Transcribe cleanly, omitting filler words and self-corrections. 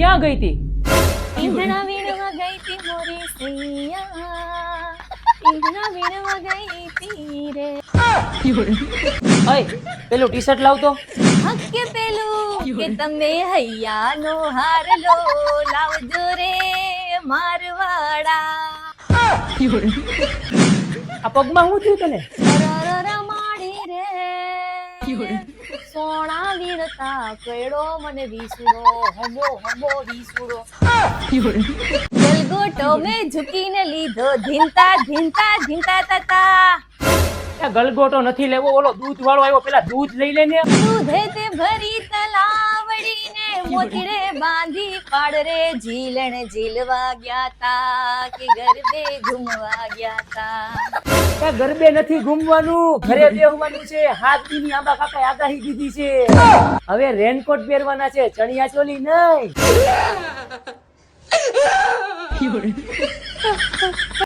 ક્યાં ગઈ તી? ઈંધણા વીણવા ગઈ તી મોરી સૈયા, ઈંધણા વીણવા ગઈ તી રે. ઓય પેલું ટી શર્ટ લાવતો. હકે પેલું કે તમે હૈયાનો હાર લો લાવજો રે મારવાડા. આ પગમાં શું થયું તને? રરરર માડી રે સોણા વીણતા કેળો મને વિસુરો હમો હમો વિસુરો. ગલગોટો મેં ઝૂકીને લીધો ધીંતા ધીંતા ધીંતા તતા. આ ગલગોટો નથી લેવો, ઓલો દૂધ વાળો આવ્યો, પેલા દૂધ લઈ લેને. દૂધે તે ભરી તલાવડીને મોતીડે બાંધી પાડરે ઝીલણ ઝીલવા ગયા તા કે ગરબે ઘૂમવા ગયા તા. આ ગરબે નથી ઘૂમવાનું, ઘરે બેહવાનું છે. 7 દીની આંબા કાકાએ આગાહી દીધી છે. હવે રેનકોટ પહેરવાના છે, ચણિયા ચોલી નહીં.